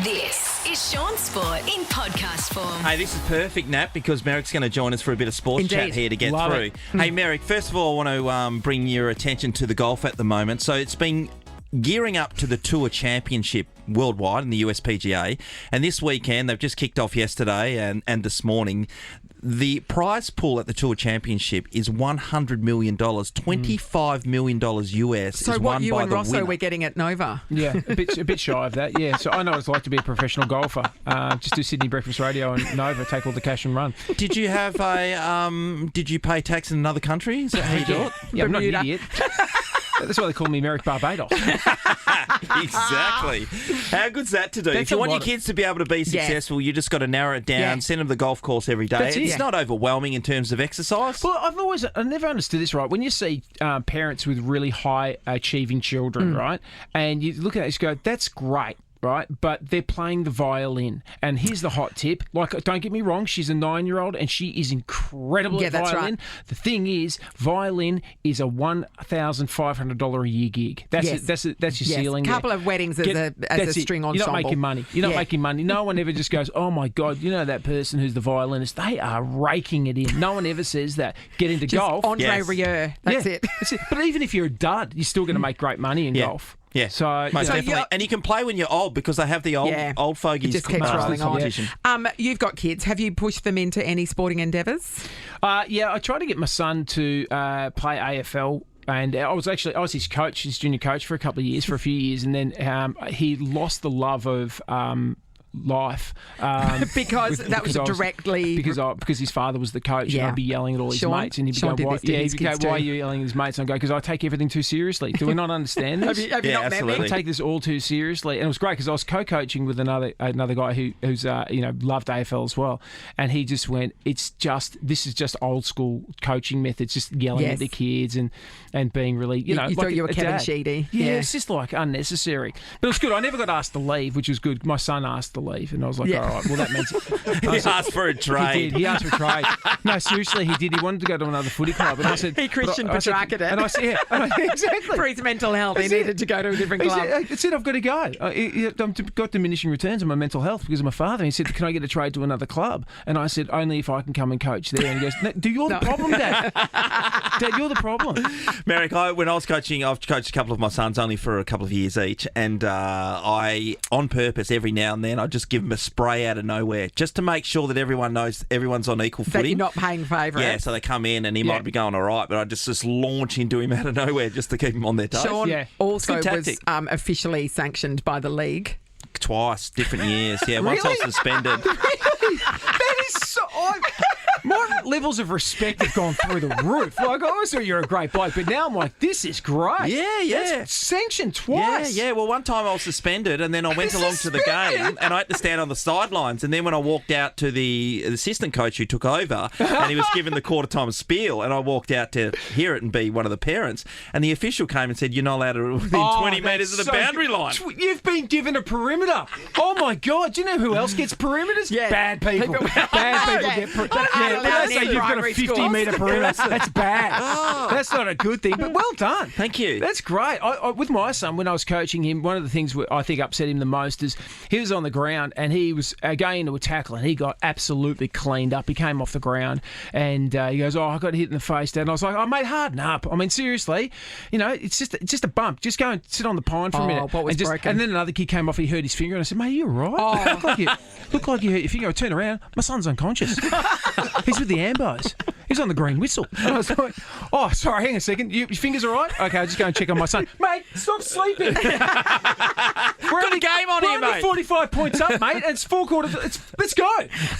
This is Shaun Sport in podcast form. Hey, this is perfect, Nat, because Merrick's going to join us for a bit of sports chat here to get Love through. it. Hey, Merrick, first of all, I want to bring your attention to the golf at the moment. So it's been gearing up to the Tour Championship worldwide in the USPGA, and this weekend, they've just kicked off yesterday and this morning. The prize pool at the Tour Championship is $100 million, $25 million US. So is what won you by and the Rosso winner. we're getting at Nova. Yeah, a bit shy of that, yeah. So I know what it's like to be a professional golfer. Just do Sydney Breakfast Radio and Nova, take all the cash and run. Did you have did you pay tax in another country? Is that how you do it? Yeah, I'm not an Bermuda. idiot. That's why they call me Merrick Barbados. Exactly. How good's that to do? That's If you a want your lot of- kids to be able to be successful, you just got to narrow it down, Yeah. send them to the golf course every day. That's it. It's Yeah. not overwhelming in terms of exercise. Well, I never understood this, right? When you see parents with really high achieving children, right, and you look at it and you go, that's great. Right, but they're playing the violin, and here's the hot tip. Like, don't get me wrong, she's a 9-year-old, and she is incredible Yeah, at that's violin. right. The thing is, violin is a $1,500 a year gig. That's Yes. it. That's your Yes. ceiling. Couple there. of weddings as a That's it. string You're ensemble. not making money. You're not Yeah. making money. No one ever just goes, oh my God, you know that person who's the violinist? They are raking it in. No one ever says that. Get into Just golf. Andre Yes. Rieu. That's Yeah, it. That's it. But even if you're a dud, you're still going to make great money in Yeah. golf. Yeah, So, most you know, definitely. you're- And you can play when you're old because they have the old fogies It just keeps rolling on. competition. You've got kids. Have you pushed them into any sporting endeavours? Yeah, I tried to get my son to play AFL. And I was his coach, his junior coach for a few years, and then he lost the love of life Because that was directly... because his father was the coach, and Yeah. I'd be yelling at all his Shaun- mates, and he'd be Shaun going, did "Why?" this to Yeah, his he'd go, kids "Why are too. you yelling at his mates?" And I go, "Because I take everything too seriously. Do we not understand this?" Have you Yeah, not met me? absolutely. I take this all too seriously, and it was great because I was co-coaching with another guy who's loved AFL as well, and he just went, this is just old school coaching methods, just yelling Yes. at the kids and being really You like thought you were a Kevin dad. Sheedy. Yeah, Yeah. it's just like unnecessary, but it was good. I never got asked to leave, which was good. My son asked to leave, and I was like, Yeah. all right, well that means He asked for a he trade. did. He asked for a trade. No, seriously, he did. He wanted to go to another footy club, and I said He Christian but I said- Petrarca'd it. and I said, yeah, exactly. For his mental health, he That's it. needed to go to a different He club. said, I've got to go. I've got diminishing returns on my mental health because of my father. And he said, can I get a trade to another club? And I said, only if I can come and coach there. And he goes, no, you're the problem, Dad. Dad, you're the problem. Merrick, when I was coaching, I've coached a couple of my sons only for a couple of years each, and I, on purpose, every now and then, I just give them a spray out of nowhere just to make sure that everyone knows everyone's on equal That footing. you're not paying favourites. Yeah, so they come in and he Yeah. might be going all right, but I just launch into him out of nowhere just to keep him on their toes. Sean Yeah. also Good was tactic. officially sanctioned by the league. Twice, different years. Yeah, once I was Really? suspended. That is so... my levels of respect have gone through the roof. Like, I always thought you're a great bloke, but now I'm like, this is great. Yeah. That's sanctioned twice. Yeah. Well, one time I was suspended, and then I went along to the game, and I had to stand on the sidelines. And then when I walked out to the assistant coach who took over, and he was given the quarter time spiel, and I walked out to hear it and be one of the parents, and the official came and said, "You're not allowed to within 20 metres of the boundary line." You've been given a perimeter. Oh my God! Do you know who else gets perimeters? Yeah. Bad people. Bad people get perimeters. That aren't allowed So in you've got a primary 50-metre schools. perimeter. That's bad. That's not a good thing. But well done. Thank you. That's great. With my son, when I was coaching him, one of the things I think upset him the most is he was on the ground and he was going into a tackle and he got absolutely cleaned up. He came off the ground and he goes, "Oh, I got hit in the face, Dad." And I was like, "Oh, mate, harden up. I mean, seriously, it's just a bump. Just go and sit on the pine for a minute." What was and broken? And then another kid came off. He hurt his finger, and I said, "Mate, you all right? Oh. Look like you hurt your finger." I turned around. My son's unconscious. He's with the ambos. He's on the green whistle. And I was like, "Oh, sorry, hang a second. Your finger's all right? Okay, I'll just go and check on my son." Mate, stop sleeping. We're Got a game on we're here, only mate. 45 points up, mate, and it's 4 quarters. Let's go.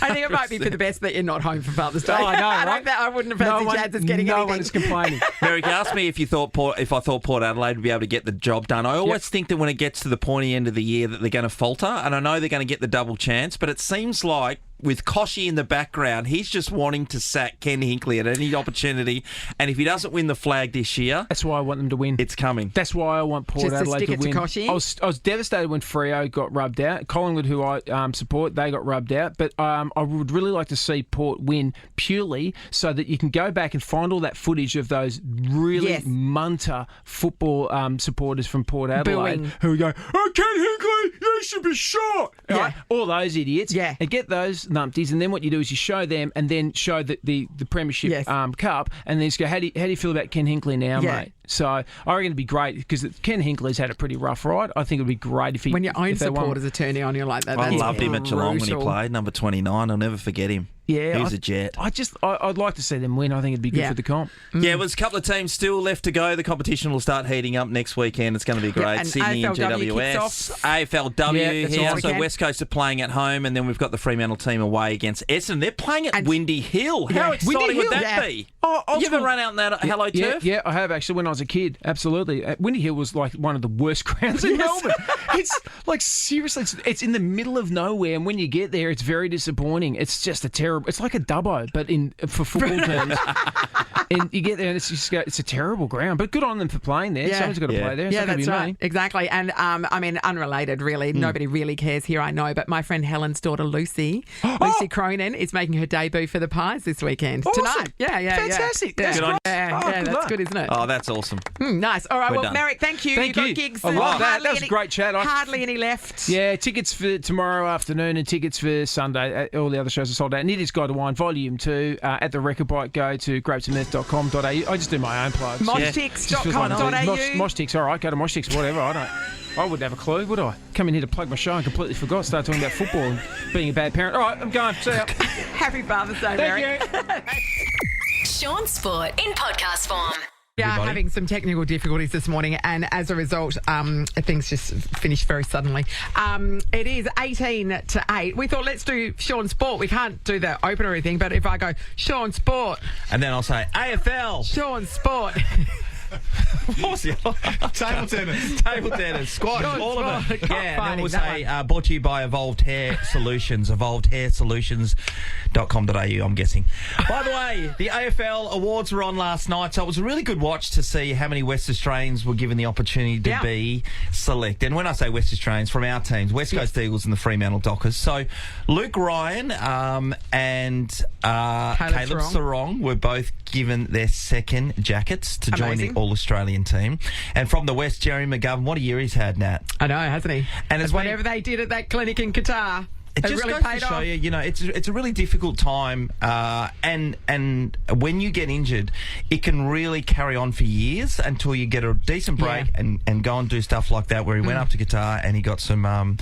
I think it might be for the best that you're not home for Father's Day. Oh, I know, right? I wouldn't have fancied Jazz getting no anything. one is complaining. Merrick asked me if I thought Port Adelaide would be able to get the job done. I always think that when it gets to the pointy end of the year that they're going to falter, and I know they're going to get the double chance, but it seems like with Koshy in the background, he's just wanting to sack Ken Hinkley at any opportunity. And if he doesn't win the flag this year, That's why I want them to win. it's coming. That's why I want Port Just to Adelaide stick to it to win. Koshy? I was devastated when Freo got rubbed out. Collingwood, who I support, they got rubbed out. But I would really like to see Port win purely so that you can go back and find all that footage of those really Yes. munter football supporters from Port Adelaide Booing. who go, "Oh, Ken Hinkley, you should be shot. Yeah. Right? All those idiots. Yeah. And get those numpties, and then what you do is you show them, and then show the Premiership Yes. Cup, and then just go, how do you feel about Ken Hinckley now, Yeah. mate? So I reckon it'd be great because Ken Hinckley's had a pretty rough ride. I think it'd be great if he When your own if they won. supporters are turning on you like that. I That's loved him at Geelong when he brutal. played, number 29. I'll never forget him. Yeah, He was a jet. I'd like to see them win. I think it'd be good Yeah. for the comp. Yeah, there's a couple of teams still left to go. The competition will start heating up next weekend. It's going to be great. and Sydney and AFLW GWS. kicks off. AFLW Yeah, that's here. all So weekend. West Coast are playing at home, and then we've got the Fremantle team away against Essendon. They're playing at And- Windy Hill. Yeah. How exciting Windy would Hill, that yeah. be? Oh, You ever run out in that Hello Turf? Yeah, I have actually when I was a kid. Absolutely. Windy Hill was like one of the worst grounds in Melbourne. It's like seriously, it's in the middle of nowhere, and when you get there, it's very disappointing. It's just a terrible. It's like a Dubbo, but for football terms. And you get there, and it's a terrible ground. But good on them for playing there. Yeah. Someone's got to Yeah. play there. It's Yeah, not gonna that's be right. me. Exactly. And I mean, unrelated, really. Nobody really cares here, I know. But my friend Helen's daughter, Lucy Cronin, is making her debut for the Pies this weekend. Awesome. Tonight. Yeah. Fantastic. Yeah, That's Good on great. yeah, Oh, yeah, good that's luck. good, isn't it? Oh, that's awesome. Nice. All right, We're well, done. Merrick, thank you. Thank You've you. got gigs. I love that. Hardly That was a any- great chat. Hardly any left. Yeah, tickets for tomorrow afternoon and tickets for Sunday. All the other shows are sold out. And it is Guide to Wine Volume 2 at the Record Bike. Go to grapesandmeth.com.au. I just do my own plugs. Moshtix.com.au. Moshtix, all right. Go to Moshtix, whatever. I wouldn't have a clue, would I? Come in here to plug my show and completely forgot. Start talking about football and being a bad parent. All right, I'm going. See ya. Happy Father's Day, Merrick. Thank you. Sean Sport in podcast form. We are Everybody. having some technical difficulties this morning, and as a result, things just finished very suddenly. It is 18 to 8. We thought, let's do Shaun Sport. We can't do the opener or anything, but if I go, Shaun Sport, And then I'll say AFL. Shaun Sport. Table tennis, squash, Good all of it. sport. Yeah, and then Cockfighting, we'll that say brought to you by Evolved Hair Solutions, evolvedhairsolutions.com.au, I'm guessing. By the way, the AFL awards were on last night, so it was a really good watch to see how many West Australians were given the opportunity to be selected. And when I say West Australians, from our teams, West Coast Eagles and the Fremantle Dockers. So Luke Ryan and Caleb Sarong were both given their second jackets to join Amazing. the All-Australian team. And from the West, Jerry McGovern, what a year he's had, Nat. I know, hasn't he? And it's whatever they did at that clinic in Qatar, It just really goes paid to show off. you, it's a really difficult time, and when you get injured, it can really carry on for years until you get a decent break and go and do stuff like that. Where he went up to Qatar and he got some,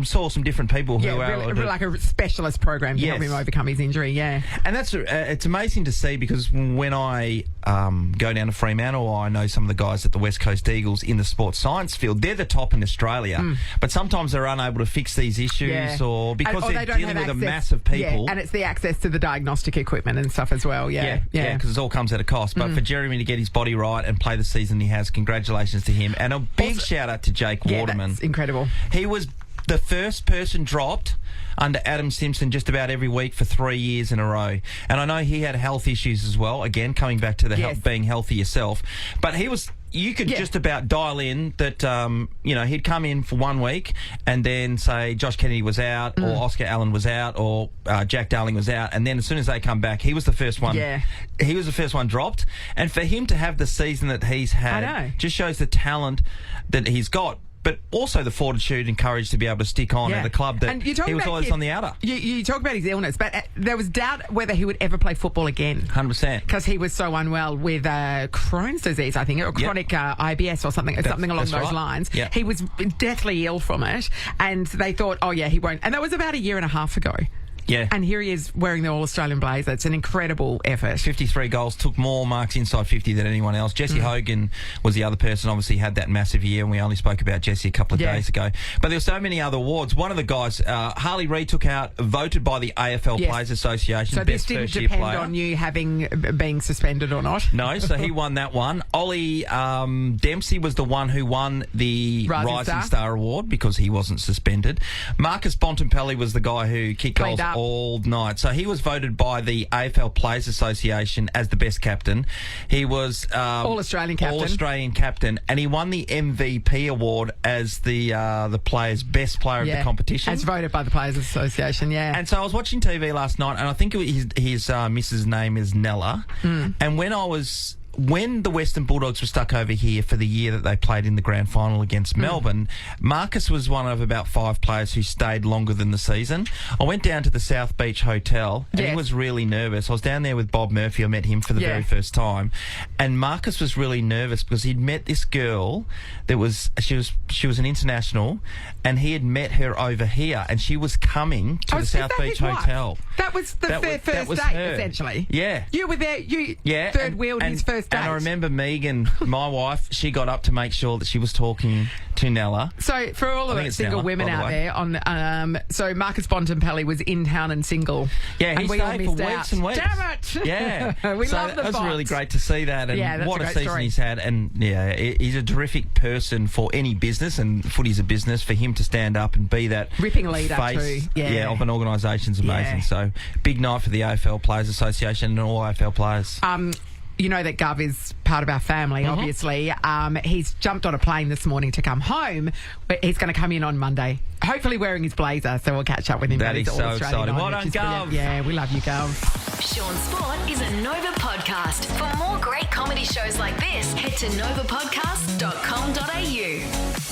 saw some different people who are really like a specialist program to help Yes. him overcome his injury. Yeah, and that's it's amazing to see, because when I go down to Fremantle, I know some of the guys at the West Coast Eagles in the sports science field. They're the top in Australia, but sometimes they're unable to fix these issues, or because And- they're they don't dealing have with a access- mass of people. and it's the access to the diagnostic equipment and stuff as well. Yeah, because it all comes at a cost. But for Jeremy to get his body right and play the season he has, congratulations to him. And a big shout out to Jake Waterman. That's incredible. He was the first person dropped under Adam Simpson just about every week for 3 years in a row. And I know he had health issues as well, again, coming back to the being healthy yourself. But he was... You could just about dial in that, he'd come in for 1 week and then say Josh Kennedy was out or Oscar Allen was out or Jack Darling was out. And then as soon as they come back, he was the first one. Yeah. He was the first one dropped. And for him to have the season that he's had I know. just shows the talent that he's got. But also the fortitude and courage to be able to stick on at a club that And you talk he was about always kids- on the outer. You talk about his illness, but there was doubt whether he would ever play football again. 100%. Because he was so unwell with Crohn's disease, I think, or chronic IBS or something along that's those right. lines. Yep. He was deathly ill from it, and they thought, he won't. And that was about a year and a half ago. Yeah. And here he is wearing the All-Australian blazer. It's an incredible effort. 53 goals, took more marks inside 50 than anyone else. Jesse Hogan was the other person, obviously had that massive year, and we only spoke about Jesse a couple of days ago. But there were so many other awards. One of the guys, Harley Reid, took out, voted by the AFL Players Association, So best this didn't first-year depend player. on you being suspended or not. No, so he won that one. Ollie Dempsey was the one who won the Rising Star Award because he wasn't suspended. Marcus Bontempelli was the guy who kicked Cleaned goals up all night. So he was voted by the AFL Players Association as the best captain. He was All-Australian captain. All-Australian captain, and he won the MVP award as the player's best player of the competition. As voted by the Players Association, And so I was watching TV last night, and I think his missus' name is Nella. And when I was when the Western Bulldogs were stuck over here for the year that they played in the grand final against Melbourne, Marcus was one of about 5 players who stayed longer than the season. I went down to the South Beach Hotel and he was really nervous. I was down there with Bob Murphy. I met him for the very first time. And Marcus was really nervous because he'd met this girl that she was an international, and he had met her over here, and she was coming to the South Beach Hotel. That was their first date, essentially. Yeah. You were there, third wheeled his first date. And I remember Megan, my wife, she got up to make sure that she was talking to Nella. So for all of the single women out there, so Marcus Bontempelli was in town and single. Yeah, he and we stayed all for missed weeks out. and weeks. Damn it! Yeah. We love the It was Bonds. really great to see that, and what a season story. he's had. And he's a terrific person for any business, and footy's a business. For him to stand up and be that ripping leader face too. of an organisation's amazing. Yeah. So big night for the AFL Players Association and all AFL players. You know that Gov is part of our family, obviously. He's jumped on a plane this morning to come home, but he's going to come in on Monday, hopefully wearing his blazer, so we'll catch up with him. That is so exciting. Well done, Gov. Yeah, we love you, Gov. Shaun Sport is a Nova podcast. For more great comedy shows like this, head to novapodcast.com.au.